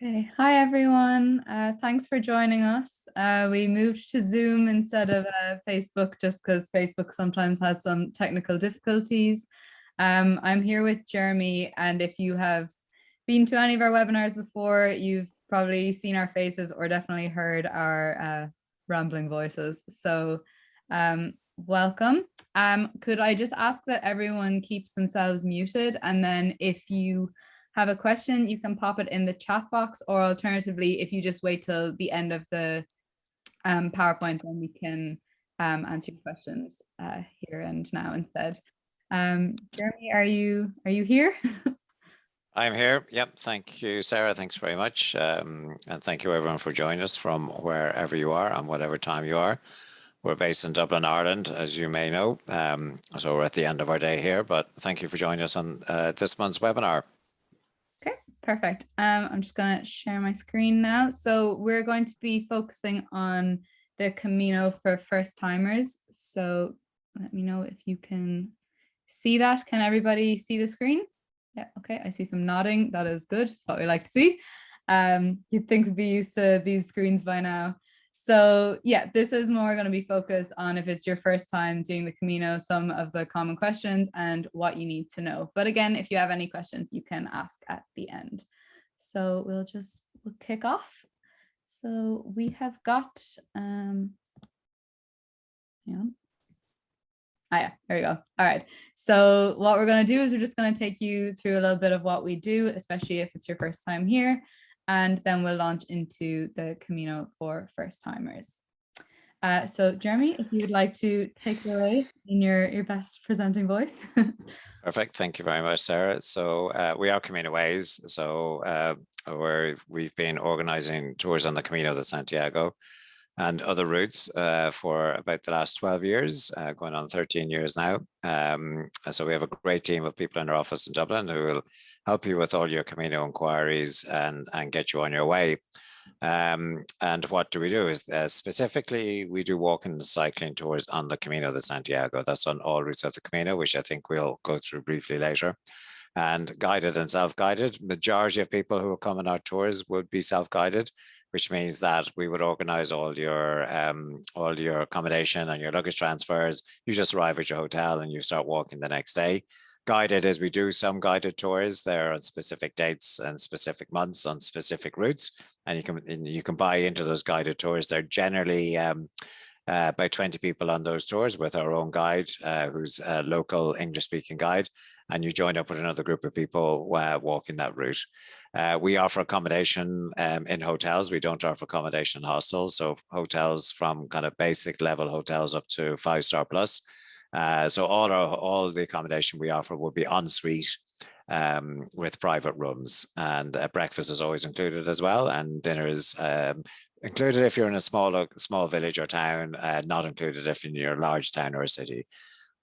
Okay, hi everyone. Thanks for joining us. We moved to Zoom instead of Facebook just because Facebook sometimes has some technical difficulties. I'm here with Jeremy, and if you have been to any of our webinars before, you've probably seen our faces or definitely heard our rambling voices. So welcome. Could I just ask that everyone keeps themselves muted, and then if you have a question, you can pop it in the chat box, or alternatively, if you just wait till the end of the PowerPoint, then we can answer your questions here and now instead. Jeremy, are you here? I'm here. Yep. Thank you, Sarah. Thanks very much. And thank you everyone for joining us from wherever you are and whatever time you are. We're based in Dublin, Ireland, as you may know. So we're at the end of our day here, but thank you for joining us on this month's webinar. Okay, perfect. I'm just going to share my screen now. So we're going to be focusing on the Camino for first timers. So let me know if you can see that. Can everybody see the screen? Yeah, okay, I see some nodding. That is good. That's what we like to see. You'd think we'd be used to these screens by now. So yeah, this is more going to be focused on if it's your first time doing the Camino, some of the common questions and what you need to know. But again, if you have any questions, you can ask at the end. So we'll kick off. So we have got, yeah, there we go. All right. So what we're going to do is we're just going to take you through a little bit of what we do, especially if it's your first time here. And then we'll launch into the Camino for first timers. So Jeremy, if you would like to take it away in your best presenting voice. Perfect. Thank you very much, Sarah. So we are CaminoWays. So we've been organizing tours on the Camino de Santiago and other routes for about the last 12 years, going on 13 years now. So we have a great team of people in our office in Dublin who will help you with all your Camino inquiries and get you on your way. And what do we do is specifically, we do walking and cycling tours on the Camino de Santiago. That's on all routes of the Camino, which I think we'll go through briefly later. And guided and self-guided. Majority of people who come on our tours would be self-guided, which means that we would organize all your accommodation and your luggage transfers. You just arrive at your hotel and you start walking the next day. Guided is we do some guided tours there on specific dates and specific months on specific routes, and you can buy into those guided tours. They're generally about 20 people on those tours with our own guide, who's a local English-speaking guide, and you join up with another group of people walking that route. We offer accommodation in hotels. We don't offer accommodation in hostels, so hotels from kind of basic level hotels up to 5-star plus. So all the accommodation we offer will be en suite with private rooms, and breakfast is always included as well, and dinner is included if you're in a small village or town, not included if you're in a large town or a city.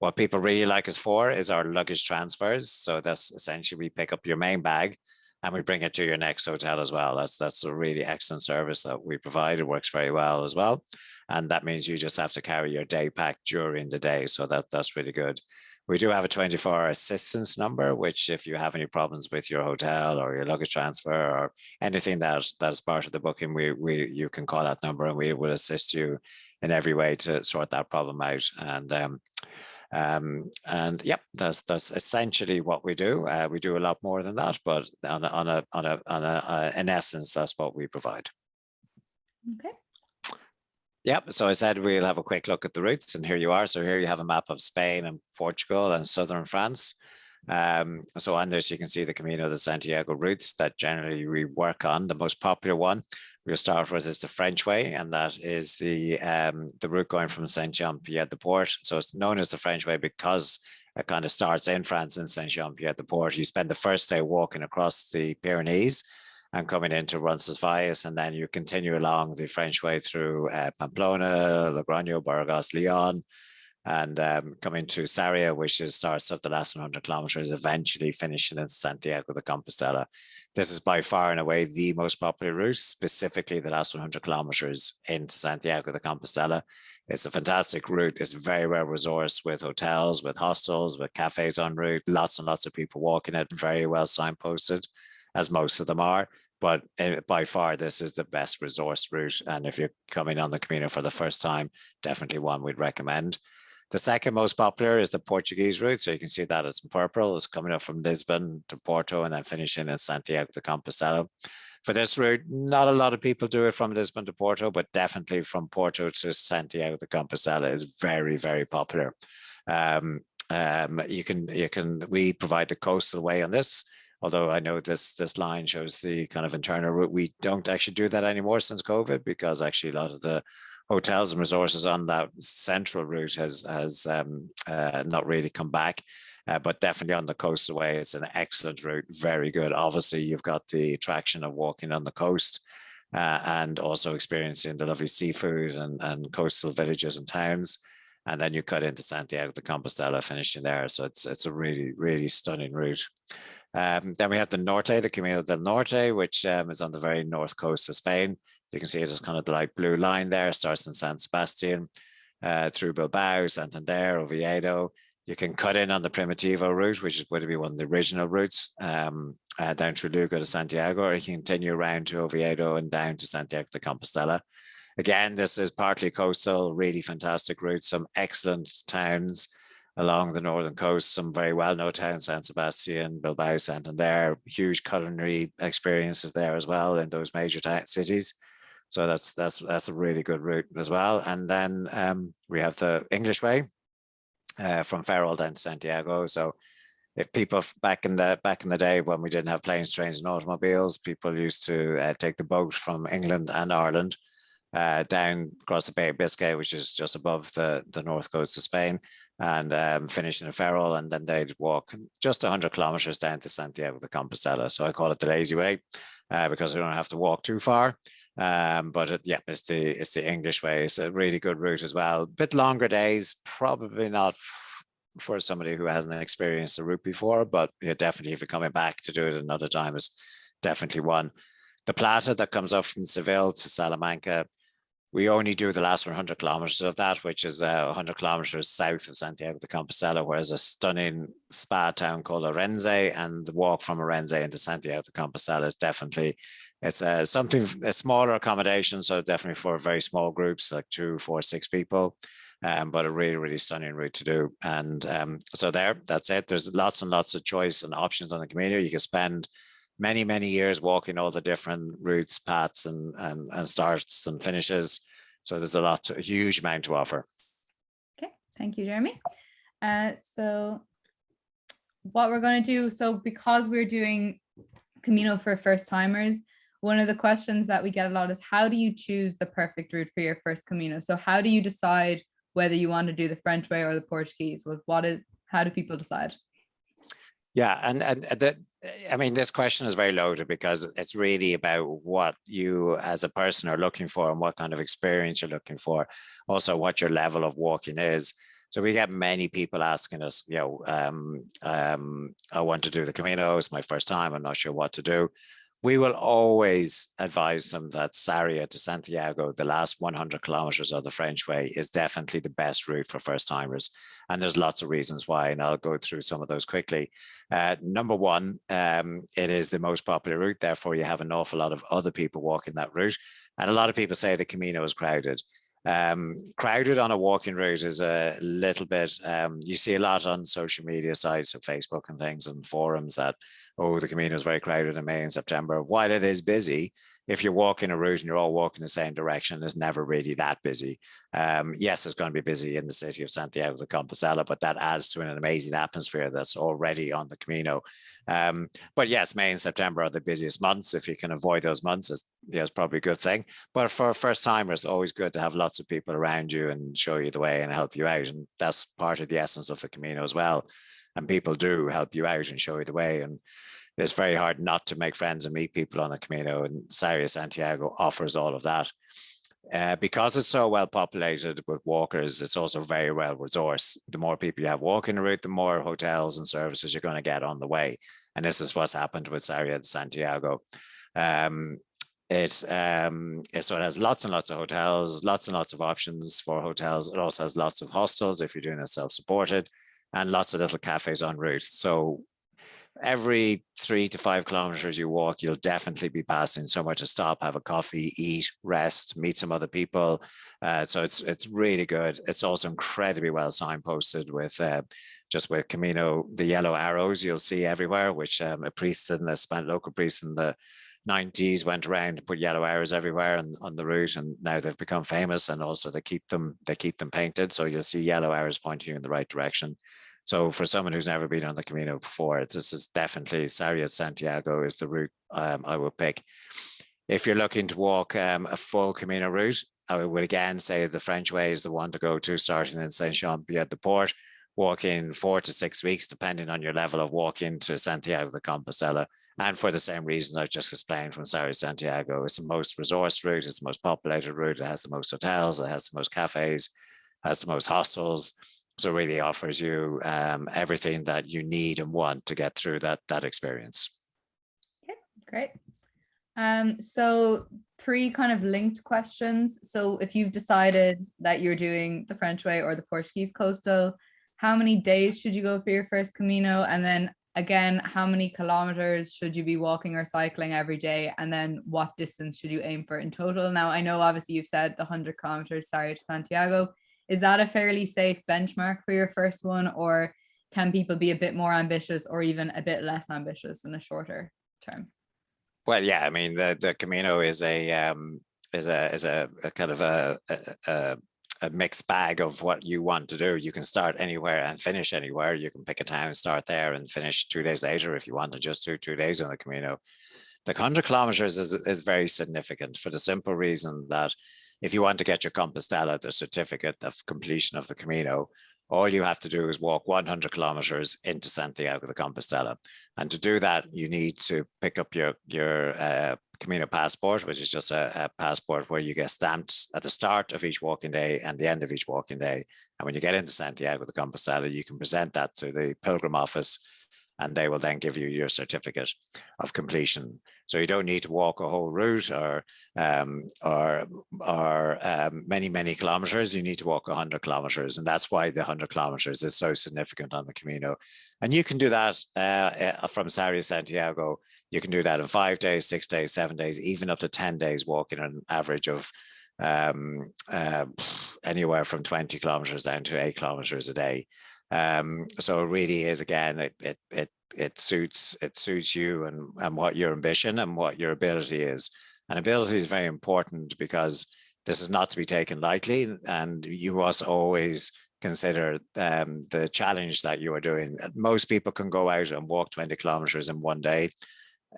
What people really like us for is our luggage transfers. So that's essentially we pick up your main bag and we bring it to your next hotel as well. That's a really excellent service that we provide. It works very well as well. And that means you just have to carry your day pack during the day. So that's really good. We do have a 24-hour assistance number, which if you have any problems with your hotel or your luggage transfer or anything that is part of the booking, you can call that number and we will assist you in every way to sort that problem out. And yep, that's essentially what we do. We do a lot more than that, but in essence, that's what we provide. Okay. Yep, so I said we'll have a quick look at the routes, and here you are. So here you have a map of Spain and Portugal and southern France. So on this, you can see the Camino de Santiago routes that generally we work on. The most popular one we'll start with is the French way, and that is the route going from Saint-Jean-Pied-de-Port. So it's known as the French way because it kind of starts in France in Saint-Jean-Pied-de-Port. You spend the first day walking across the Pyrenees and coming into Roncesvalles, and then you continue along the French way through Pamplona, Logroño, Burgos, Lyon, and coming to Sarria, which starts up the last 100 kilometers, eventually finishing in Santiago de Compostela. This is by far and away the most popular route, specifically the last 100 kilometers into Santiago de Compostela. It's a fantastic route. It's very well resourced with hotels, with hostels, with cafes en route, lots and lots of people walking it, very well signposted. as most of them are. But by far, this is the best resource route. And if you're coming on the Camino for the first time, definitely one we'd recommend. The second most popular is the Portuguese route. So you can see that it's in purple. It's coming up from Lisbon to Porto and then finishing in Santiago de Compostela. For this route, not a lot of people do it from Lisbon to Porto, but definitely from Porto to Santiago de Compostela is very, very popular. We provide the coastal way on this. Although I know this line shows the kind of internal route, we don't actually do that anymore since COVID, because actually a lot of the hotels and resources on that central route has not really come back. But definitely on the coastal way, it's an excellent route, very good. Obviously, you've got the attraction of walking on the coast and also experiencing the lovely seafood and coastal villages and towns. And then you cut into Santiago de Compostela, finishing there. So it's a really, really stunning route. Then we have the Norte, the Camino del Norte, which is on the very north coast of Spain. You can see it as kind of the light blue line there. It starts in San Sebastian, through Bilbao, Santander, Oviedo. You can cut in on the Primitivo route, which would be one of the original routes, down through Lugo to Santiago, or you can continue around to Oviedo and down to Santiago de Compostela. Again, this is partly coastal, really fantastic route, some excellent towns along the northern coast, some very well-known towns, San Sebastian, Bilbao, Santander, huge culinary experiences there as well in those major cities. So that's a really good route as well. And then we have the English way from Ferrol down to Santiago. So if people back in the day when we didn't have planes, trains, and automobiles, people used to take the boat from England and Ireland down across the Bay of Biscay, which is just above the north coast of Spain, and finish in Ferrol, and then they'd walk just 100 kilometers down to Santiago de Compostela. So I call it the lazy way because we don't have to walk too far. But it's the English way. It's a really good route as well. A bit longer days, probably not for somebody who hasn't experienced the route before, but definitely if you're coming back to do it another time, is definitely one. The Plata that comes up from Seville to Salamanca, we only do the last 100 kilometers of that, which is 100 kilometers south of Santiago de Compostela, whereas a stunning spa town called Orense, and the walk from Orense into Santiago de Compostela is definitely, it's a smaller accommodation, so definitely for very small groups, like 2, 4, 6 people, but a really, really stunning route to do. And so that's it. There's lots and lots of choice and options on the Camino. You can spend many, many years walking all the different routes, paths, and starts and finishes. So there's a huge amount to offer. Okay, thank you, Jeremy. So what we're going to do, so because we're doing Camino for first timers, one of the questions that we get a lot is, how do you choose the perfect route for your first Camino? So how do you decide whether you want to do the French way or the Portuguese? How do people decide? Yeah, I mean, this question is very loaded because it's really about what you as a person are looking for and what kind of experience you're looking for. Also, what your level of walking is. So we get many people asking us, I want to do the Camino. It's my first time. I'm not sure what to do. We will always advise them that Sarria to Santiago, the last 100 kilometers of the French way, is definitely the best route for first timers. And there's lots of reasons why, and I'll go through some of those quickly. Number one, it is the most popular route. Therefore, you have an awful lot of other people walking that route. And a lot of people say the Camino is crowded. Crowded on a walking route is a little bit, you see a lot on social media sites of Facebook and things and forums that, oh, the Camino is very crowded in May and September. While it is busy, if you're walking a route and you're all walking the same direction, it's never really that busy. Yes, it's going to be busy in the city of Santiago de Compostela, but that adds to an amazing atmosphere that's already on the Camino. But yes, May and September are the busiest months. If you can avoid those months, it's probably a good thing. But for first timers, it's always good to have lots of people around you and show you the way and help you out. And that's part of the essence of the Camino as well. And people do help you out and show you the way. And it's very hard not to make friends and meet people on the Camino, and Sarria Santiago offers all of that. Because it's so well populated with walkers, it's also very well resourced. The more people you have walking the route, the more hotels and services you're going to get on the way. And this is what's happened with Sarria Santiago. So it has lots and lots of hotels, lots and lots of options for hotels. It also has lots of hostels if you're doing it self-supported, and lots of little cafes en route. So every 3 to 5 kilometers you walk, you'll definitely be passing somewhere to stop, have a coffee, eat, rest, meet some other people. So it's really good. It's also incredibly well signposted with just with Camino, the yellow arrows you'll see everywhere, which a priest and a local priest in the 90s went around and put yellow arrows everywhere on the route, and now they've become famous, and also they keep them painted, so you'll see yellow arrows pointing you in the right direction. So for someone who's never been on the Camino before, this is definitely Sarria Santiago is the route I would pick. If you're looking to walk a full Camino route, I would again say the French way is the one to go to, starting in Saint-Jean-Pied-de-Port, walking 4 to 6 weeks, depending on your level of walking, to Santiago de Compostela. And for the same reason I've just explained from Sarria Santiago, it's the most resource route, it's the most populated route, it has the most hotels, it has the most cafes, has the most hostels. So really offers you everything that you need and want to get through that experience. Okay, great. So 3 kind of linked questions. So if you've decided that you're doing the French way or the Portuguese coastal, how many days should you go for your first Camino? And then again, how many kilometers should you be walking or cycling every day? And then what distance should you aim for in total? Now, I know obviously you've said the 100 kilometers, Sarria to Santiago. Is that a fairly safe benchmark for your first one, or can people be a bit more ambitious or even a bit less ambitious in a shorter term? Well, yeah, I mean the Camino is a kind of a mixed bag of what you want to do. You can start anywhere and finish anywhere. You can pick a town, start there, and finish 2 days later if you want to just do 2 days on the Camino. The 100 kilometers is very significant for the simple reason that if you want to get your Compostela, the certificate of completion of the Camino, all you have to do is walk 100 kilometers into Santiago de Compostela. And to do that, you need to pick up your Camino passport, which is just a passport where you get stamped at the start of each walking day and the end of each walking day. And when you get into Santiago de Compostela, you can present that to the pilgrim office, and they will then give you your certificate of completion. So you don't need to walk a whole route or many kilometers. You need to walk 100 kilometers, and that's why the 100 kilometers is so significant on the Camino. And you can do that from Sarria Santiago. You can do that in 5 days, 6 days, 7 days, even up to 10 days walking on an average of anywhere from 20 kilometers down to 8 kilometers a day. So it really is, again, it suits you and what your ambition and what your ability is. And ability is very important because this is not to be taken lightly, and you must always consider the challenge that you are doing. Most people can go out and walk 20 kilometers in 1 day.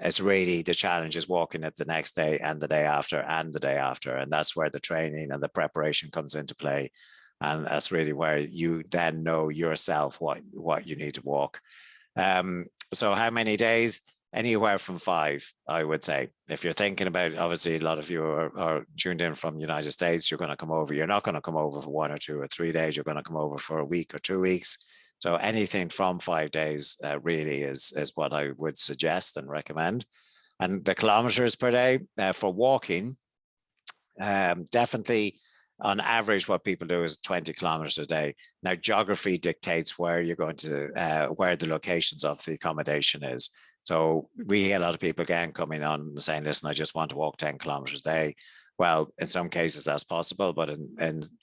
It's really the challenge is walking it the next day and the day after and the day after. And that's where the training and the preparation comes into play. And that's really where you then know yourself what you need to walk. So how many days? Anywhere from 5, I would say. If you're thinking about, obviously, a lot of you are tuned in from the United States, you're going to come over. You're not going to come over for 1 or 2 or 3 days. You're going to come over for a week or 2 weeks. So anything from 5 days really is what I would suggest and recommend. And the kilometers per day for walking, definitely on average, what people do is 20 kilometers a day. Now, geography dictates where you're going to, where the locations of the accommodation is. So we hear a lot of people again coming on and saying, listen, I just want to walk 10 kilometers a day. Well, in some cases that's possible, but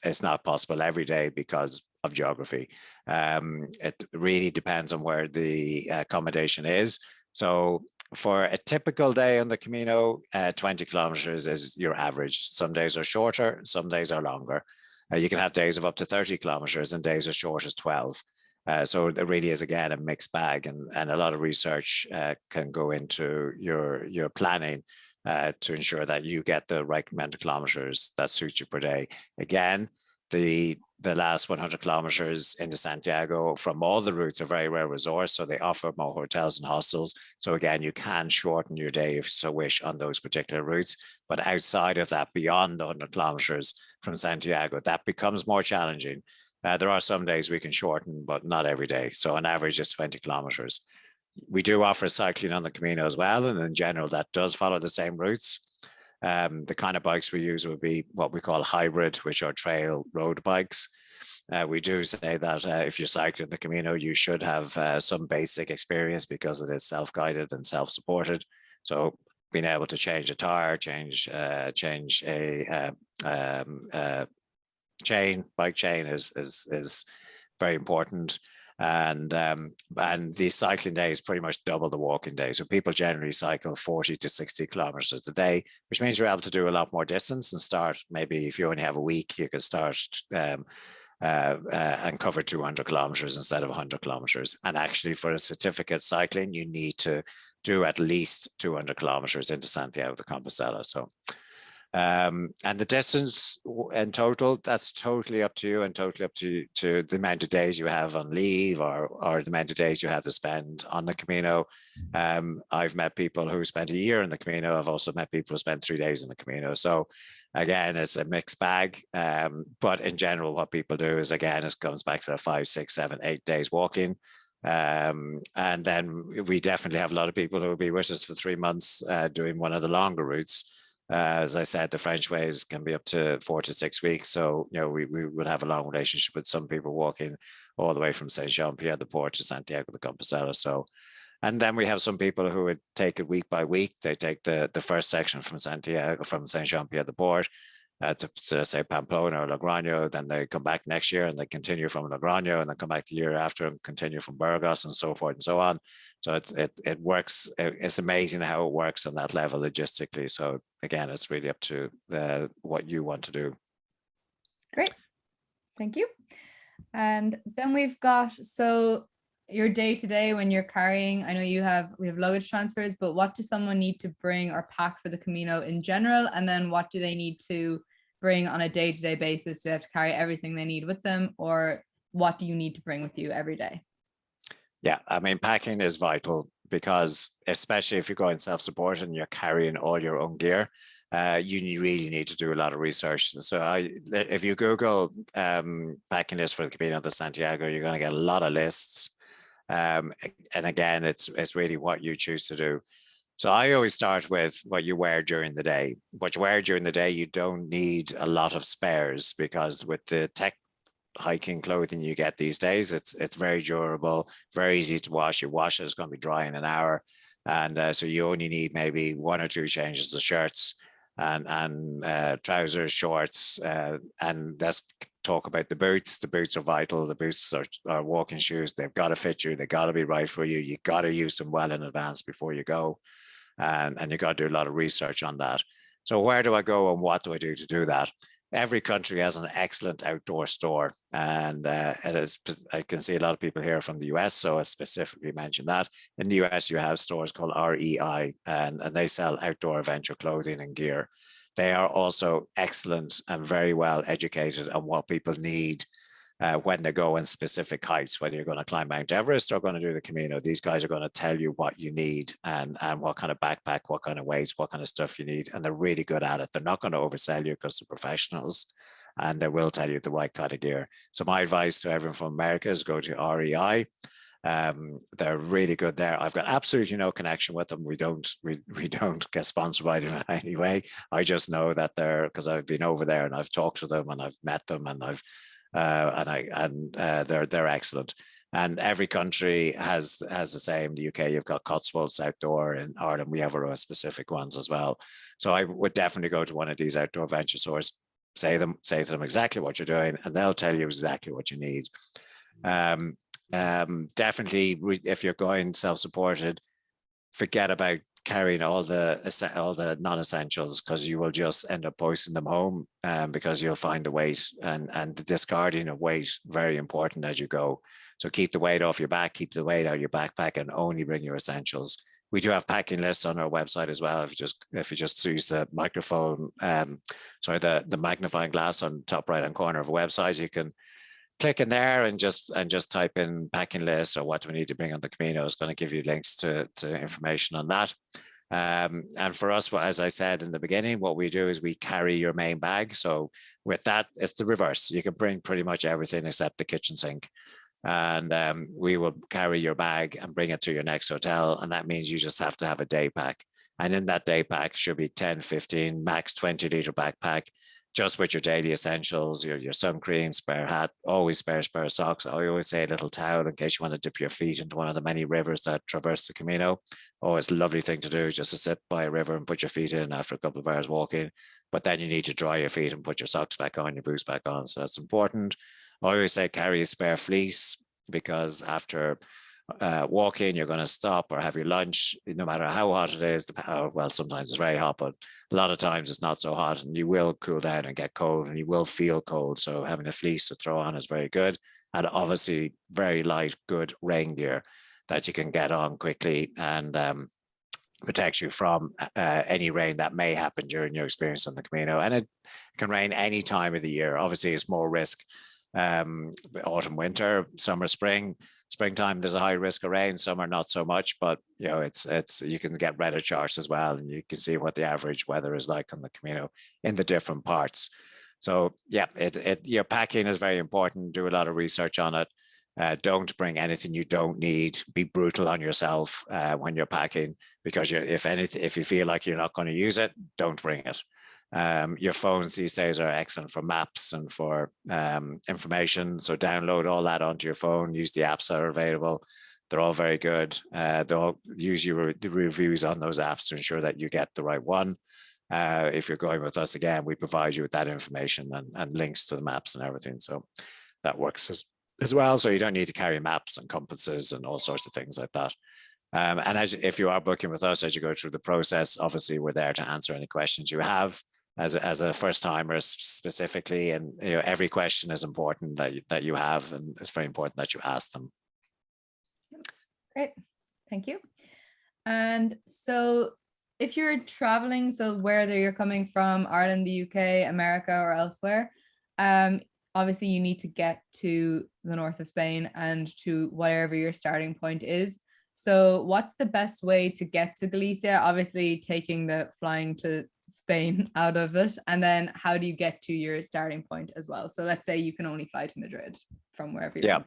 it's not possible every day because of geography. It really depends on where the accommodation is. So for a typical day on the Camino, 20 kilometers is your average. Some days are shorter, some days are longer. You can have days of up to 30 kilometers and days as short as 12. So it really is, again, a mixed bag, and a lot of research can go into your planning to ensure that you get the right amount of kilometers that suit you per day. Again, the last 100 kilometers into Santiago from all the routes are very well resourced, so they offer more hotels and hostels. So again, you can shorten your day if you so wish on those particular routes. But outside of that, beyond the 100 kilometers from Santiago, that becomes more challenging. There are some days we can shorten, but not every day. So on average, it's 20 kilometers. We do offer cycling on the Camino as well, and in general, that does follow the same routes. The kind of bikes we use would be what we call hybrid, which are trail road bikes. We do say that if you're cycling the Camino, you should have some basic experience because it is self-guided and self-supported. So being able to change a tire, change a bike chain is very important. And the cycling day is pretty much double the walking day. So people generally cycle 40 to 60 kilometers a day, which means you're able to do a lot more distance and start. Maybe if you only have a week, you can start and cover 200 kilometers instead of 100 kilometers. And actually, for a certificate cycling, you need to do at least 200 kilometers into Santiago de Compostela. So and the distance in total, that's totally up to you and totally up to the amount of days you have on leave or the amount of days you have to spend on the Camino. I've met people who spent a year in the Camino. I've also met people who spent 3 days in the Camino. So again, it's a mixed bag. But in general, what people do is, again, it comes back to 5, 6, 7, 8 days walking. And then we definitely have a lot of people who will be with us for 3 months doing one of the longer routes. As I said, the French ways can be up to 4 to 6 weeks. So, we would have a long relationship with some people walking all the way from Saint-Jean-Pied-de-Port to Santiago de Compostela. So, and then we have some people who would take it week by week. They take the first section from Saint-Jean-Pied-de-Port to say Pamplona or Logroño, then they come back next year and they continue from Logroño and then come back the year after and continue from Burgos and so forth and so on. So it works. It's amazing how it works on that level logistically. So again, it's really up to what you want to do. Great. Thank you. And then we've got, so your day to day when you're carrying, I know we have luggage transfers, but what does someone need to bring or pack for the Camino in general? And then what do they need to bring on a day-to-day basis? Do they have to carry everything they need with them, or what do you need to bring with you every day? Yeah, I mean, packing is vital because especially if you're going self-support and you're carrying all your own gear, you really need to do a lot of research. So if you Google packing list for the Camino de Santiago, you're going to get a lot of lists. And again, it's really what you choose to do. So I always start with what you wear during the day. What you wear during the day, you don't need a lot of spares because with the tech hiking clothing you get these days, it's very durable, very easy to wash. You wash it, it's going to be dry in an hour. And so you only need maybe 1 or 2 changes of shirts and trousers, shorts, and let's talk about the boots. The boots are vital. The boots are walking shoes. They've got to fit you. They got to be right for you. You got to use them well in advance before you go, and you got to do a lot of research on that. So where do I go and what do I do to do that? Every country has an excellent outdoor store, and it is. I can see a lot of people here from the US, so I specifically mentioned that. In the US, you have stores called REI, and they sell outdoor adventure clothing and gear. They are also excellent and very well educated on what people need when they go in specific heights, whether you're going to climb Mount Everest or going to do the Camino. These guys are going to tell you what you need and what kind of backpack, what kind of weights, what kind of stuff you need. And they're really good at it. They're not going to oversell you because they're professionals, and they will tell you the right kind of gear. So my advice to everyone from America is go to REI. They're really good there. I've got absolutely no connection with them. We don't get sponsored by them in any way. I just know that they're, because I've been over there and I've talked to them and I've met them and they're excellent. And every country has the same. The UK, you've got Cotswolds Outdoor. In Ireland, we have our specific ones as well. So I would definitely go to one of these outdoor adventure stores, say to them exactly what you're doing, and they'll tell you exactly what you need. Definitely, if you're going self-supported, forget about carrying all the non-essentials, because you will just end up posting them home, because you'll find the weight and the discarding of weight very important as you go. So keep the weight off your back, keep the weight out of your backpack, and only bring your essentials. We do have packing lists on our website as well. If you just use the microphone, the magnifying glass on the top right hand corner of a website, you can click in there and just type in packing list or what do we need to bring on the Camino. It's going to give you links to information on that. And for us, as I said in the beginning, what we do is we carry your main bag. So with that, it's the reverse. You can bring pretty much everything except the kitchen sink. And we will carry your bag and bring it to your next hotel. And that means you just have to have a day pack. And in that day pack should be 10, 15, max 20 liter backpack. just with your daily essentials, your sun cream, spare hat, always spare socks. I always say a little towel in case you want to dip your feet into one of the many rivers that traverse the Camino. Oh, it's a lovely thing to do, just to sit by a river and put your feet in after a couple of hours walking. But then you need to dry your feet and put your socks back on, your boots back on. So that's important. I always say carry a spare fleece, because after walking, you're going to stop or have your lunch, no matter how hot it is. Well, sometimes it's very hot, but a lot of times it's not so hot, and you will cool down and get cold, and you will feel cold. So having a fleece to throw on is very good. And obviously very light, good rain gear that you can get on quickly and protects you from any rain that may happen during your experience on the Camino. And it can rain any time of the year. Obviously, it's more risk autumn, winter, summer, springtime. There's a high risk of rain. Summer, not so much. But you know, it's you can get weather charts as well, and you can see what the average weather is like on the Camino in the different parts. So yeah, your packing is very important. Do a lot of research on it. Don't bring anything you don't need. Be brutal on yourself when you're packing, because if you feel like you're not going to use it, don't bring it. Your phones these days are excellent for maps and for information. So download all that onto your phone. Use the apps that are available. They're all very good. They'll use the reviews on those apps to ensure that you get the right one. If you're going with us, again, we provide you with that information and links to the maps and everything. So that works as well. So you don't need to carry maps and compasses and all sorts of things like that. And if you are booking with us, as you go through the process, obviously we're there to answer any questions you have as a first timer specifically. And every question is important that you have, and it's very important that you ask them. Great, thank you. And so if you're traveling, so whether you're coming from Ireland, the UK, America, or elsewhere, obviously you need to get to the north of Spain and to whatever your starting point is. So what's the best way to get to Galicia? Obviously taking the flying to Spain out of it. And then how do you get to your starting point as well? So let's say you can only fly to Madrid from wherever you're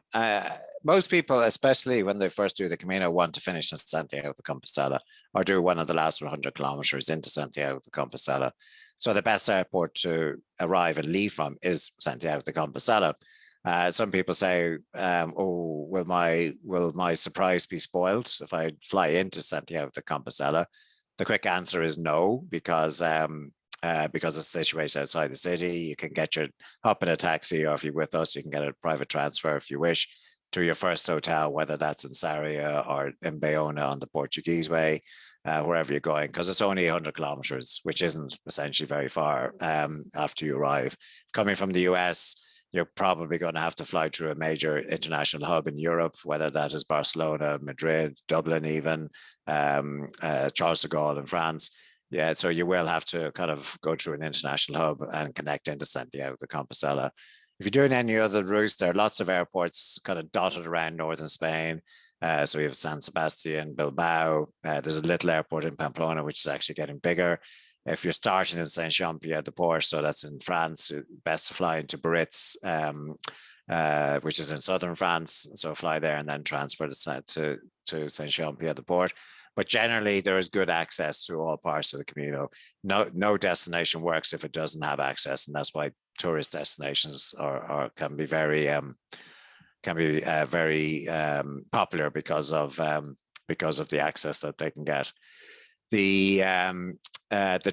most people, especially when they first do the Camino, want to finish in Santiago de Compostela or do one of the last 100 kilometers into Santiago de Compostela. So the best airport to arrive and leave from is Santiago de Compostela. Some people say, "Oh, will my surprise be spoiled if I fly into Santiago de Compostela?" The quick answer is no, because it's situated outside the city. You can hop in a taxi, or if you're with us, you can get a private transfer if you wish to your first hotel, whether that's in Sarria or in Bayona on the Portuguese way, wherever you're going, because it's only 100 kilometers, which isn't essentially very far after you arrive. Coming from the US, you're probably going to have to fly through a major international hub in Europe, whether that is Barcelona, Madrid, Dublin, even Charles de Gaulle in France. Yeah, so you will have to kind of go through an international hub and connect into Santiago de Compostela. If you're doing any other routes, there are lots of airports kind of dotted around northern Spain. So we have San Sebastian, Bilbao. There's a little airport in Pamplona, which is actually getting bigger. If you're starting in Saint-Jean-Pied-de-Port, so that's in France, best to fly into Biarritz, which is in southern France. So fly there and then transfer to Saint-Jean-Pied-de-Port. But generally, there is good access to all parts of the Camino. No destination works if it doesn't have access, and that's why tourist destinations can be very popular because of the access that they can get. The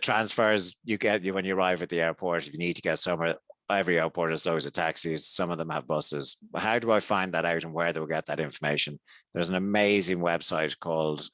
transfers you get when you arrive at the airport, if you need to get somewhere, every airport has loads of taxis. Some of them have buses. How do I find that out, and where do we get that information? There's an amazing website called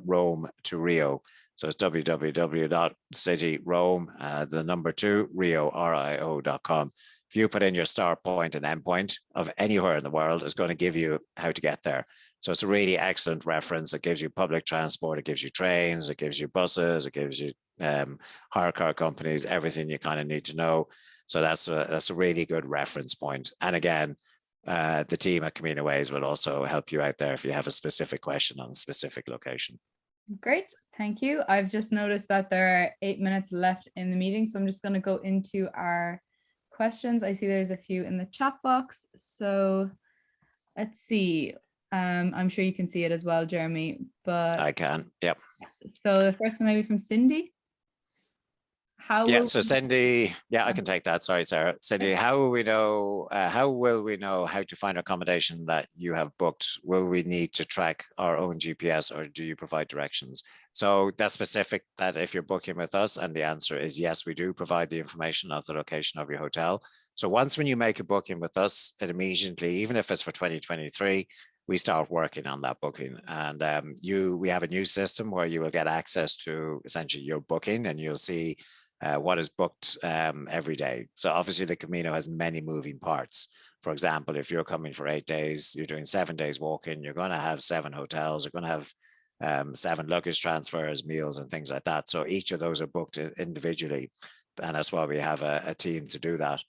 Rome to Rio. So it's www.cityrome2 rio.com. If you put in your start point and end point of anywhere in the world, it's going to give you how to get there. So it's a really excellent reference. It gives you public transport, it gives you trains, it gives you buses, it gives you hire car companies, everything you kind of need to know. So that's a really good reference point. And again, the team at CaminoWays will also help you out there if you have a specific question on a specific location. Great, thank you. I've just noticed that there are 8 minutes left in the meeting, so I'm just going to go into our questions. I see there's a few in the chat box. So let's see. I'm sure you can see it as well, Jeremy, but I can. Yep. So the first one maybe from Cindy. How Yeah, will so Cindy, yeah, I um, can take that. Sorry, Sarah. Cindy, how will we know, how will we know how to find accommodation that you have booked? Will we need to track our own GPS or do you provide directions? So that's specific that if you're booking with us, and the answer is yes, we do provide the information of the location of your hotel. So once when you make a booking with us, it immediately, even if it's for 2023, we start working on that booking. And we have a new system where you will get access to essentially your booking and you'll see what is booked every day. So obviously the Camino has many moving parts. For example, if you're coming for 8 days, you're doing 7 days walking, you're going to have 7 hotels, you're going to have 7 luggage transfers, meals, and things like that. So each of those are booked individually. And that's why we have a team to do that.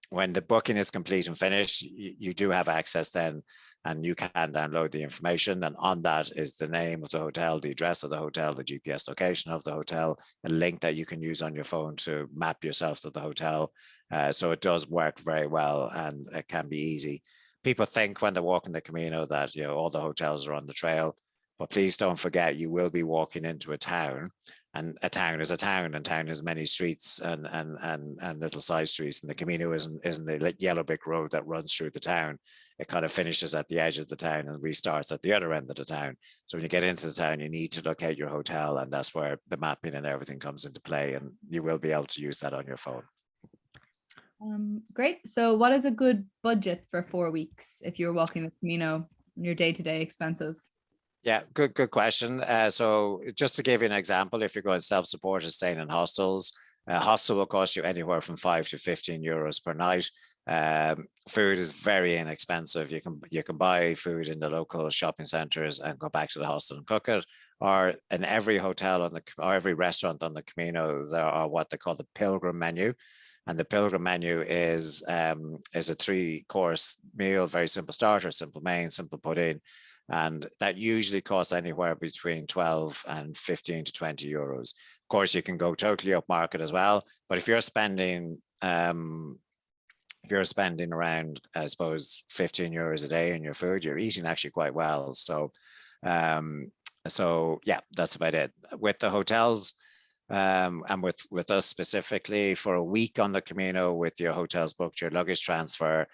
When the booking is complete and finished, you do have access then, and you can download the information. And on that is the name of the hotel, the address of the hotel, the GPS location of the hotel, a link that you can use on your phone to map yourself to the hotel. So it does work very well and it can be easy. People think when they're walking the Camino that all the hotels are on the trail, but please don't forget you will be walking into a town, and a town is a town, and town has many streets and little side streets. And the Camino isn't the yellow brick road that runs through the town. It kind of finishes at the edge of the town and restarts at the other end of the town. So when you get into the town, you need to locate your hotel, and that's where the mapping and everything comes into play. And you will be able to use that on your phone. Great. So what is a good budget for 4 weeks if you're walking the Camino and your day-to-day expenses? Yeah, good question. So just to give you an example, if you're going self-supported, staying in hostels, a hostel will cost you anywhere from 5 to 15 euros per night. Food is very inexpensive. You can buy food in the local shopping centers and go back to the hostel and cook it. Or in every hotel or every restaurant on the Camino, there are what they call the pilgrim menu. And the pilgrim menu is a 3-course meal, very simple starter, simple main, simple pudding. And that usually costs anywhere between 12 and 15 to 20 euros. Of course, you can go totally up market as well. But if you're spending around, I suppose, 15 euros a day in your food, you're eating actually quite well. So yeah, that's about it. With the hotels, and with us specifically, for a week on the Camino, with your hotels booked, your luggage transfer,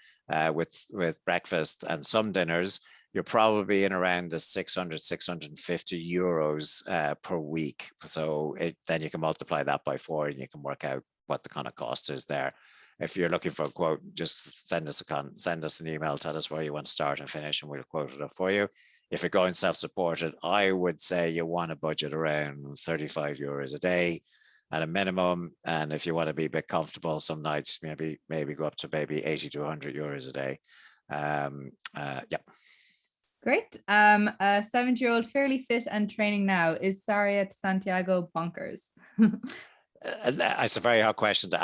with breakfast and some dinners, you're probably in around the 600, 650 euros per week. So then you can multiply that by 4 and you can work out what the kind of cost is there. If you're looking for a quote, just send us an email, tell us where you want to start and finish, and we'll quote it up for you. If you're going self-supported, I would say you want to budget around 35 euros a day at a minimum. And if you want to be a bit comfortable, some nights maybe go up to maybe 80 to 100 euros a day. Yeah. Great. A 70-year-old fairly fit and training now. Is Saria to Santiago bonkers? It's a very hard question to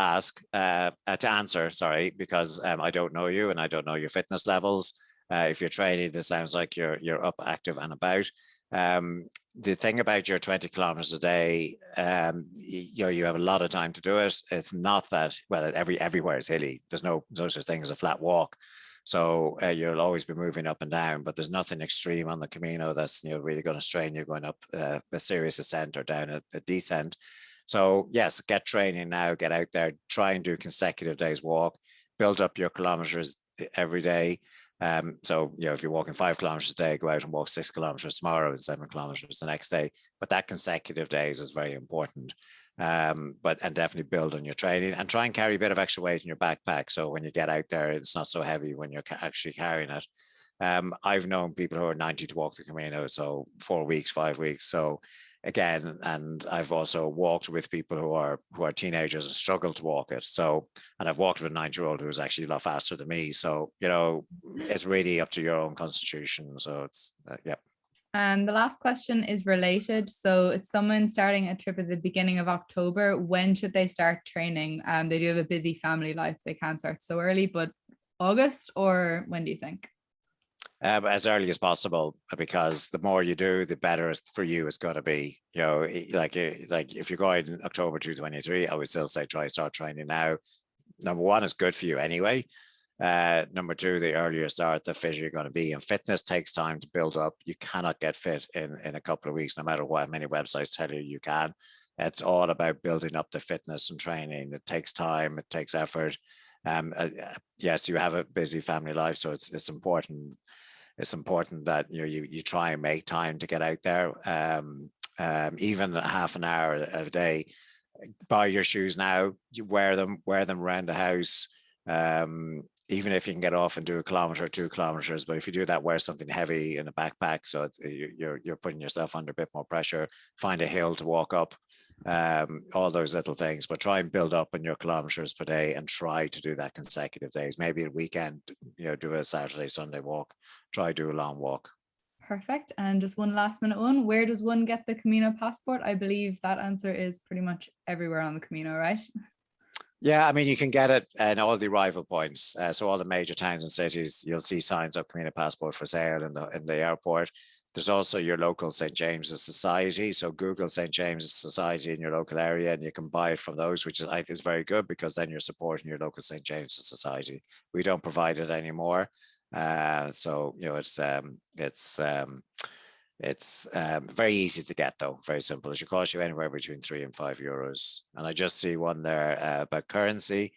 answer, sorry, because I don't know you and I don't know your fitness levels. If you're training, it sounds like you're up, active and about. The thing about your 20 kilometers a day, you have a lot of time to do it. It's not that, well, everywhere is hilly. There's no such thing as a flat walk. So you'll always be moving up and down, but there's nothing extreme on the Camino that's really going to strain you going up a serious ascent or down a descent. So yes, get training now, get out there, try and do consecutive days walk, build up your kilometers every day. So if you're walking 5 kilometers a day, go out and walk 6 kilometers tomorrow and 7 kilometers the next day. But that consecutive days is very important. And definitely build on your training and try and carry a bit of extra weight in your backpack. So when you get out there, it's not so heavy when you're actually carrying it. I've known people who are 90 to walk the Camino, so 4 weeks, 5 weeks. So again, and I've also walked with people who are teenagers and struggle to walk it. So, and I've walked with a 9-year-old who's actually a lot faster than me. So, it's really up to your own constitution. So it's, yeah. And the last question is related. So it's someone starting a trip at the beginning of October. When should they start training? They do have a busy family life. They can't start so early, but August, or when do you think? As early as possible, because the more you do, the better for you it's going to be. Like if you're going October 2023, I would still say start training now. Number one, it's good for you anyway. Number two, the earlier start, the fitter you're going to be. And fitness takes time to build up. You cannot get fit in a couple of weeks, no matter what many websites tell you can. It's all about building up the fitness and training. It takes time, it takes effort. Yes, you have a busy family life, so it's important. It's important that you try and make time to get out there. Even half an hour a day. Buy your shoes now. You wear them around the house. Even if you can get off and do a kilometer, 2 kilometers, but if you do that, wear something heavy in a backpack, so you're putting yourself under a bit more pressure. Find a hill to walk up, all those little things, but try and build up on your kilometers per day and try to do that consecutive days. Maybe a weekend, do a Saturday, Sunday walk. Try do a long walk. Perfect. And just one last minute one. Where does one get the Camino passport? I believe that answer is pretty much everywhere on the Camino, right? Yeah, I mean, you can get it in all the arrival points. So all the major towns and cities, you'll see signs of Camino passport for sale in the airport. There's also your local St. James's Society. So Google St. James's Society in your local area, and you can buy it from those, which I think is very good, because then you're supporting your local St. James's Society. We don't provide it anymore. So it's very easy to get, though, very simple. It should cost you anywhere between €3 and €5. And I just see one there about currency.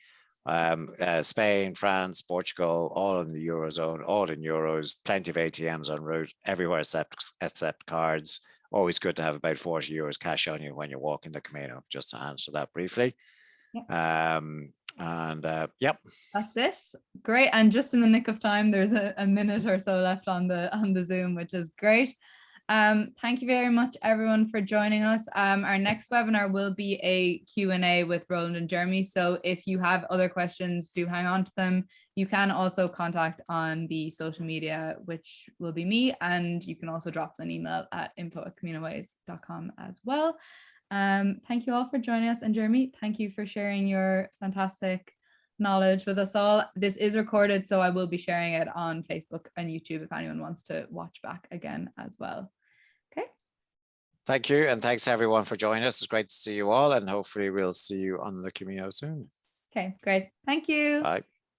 Spain, France, Portugal, all in the Eurozone, all in euros, plenty of ATMs en route, everywhere except cards. Always good to have about €40 cash on you when you're walking the Camino, just to answer that briefly. Yep. Yep. That's it. Great. And just in the nick of time, there's a minute or so left on the Zoom, which is great. Thank you very much, everyone, for joining us. Our next webinar will be a Q&A with Roland and Jeremy. So if you have other questions, do hang on to them. You can also contact on the social media, which will be me. And you can also drop us an email at info@CaminoWays.com as well. Thank you all for joining us. And Jeremy, thank you for sharing your fantastic knowledge with us all. This is recorded, so I will be sharing it on Facebook and YouTube if anyone wants to watch back again as well. Okay. Thank you. And thanks everyone for joining us. It's great to see you all, and hopefully we'll see you on the Camino soon. Okay, great. Thank you. Bye.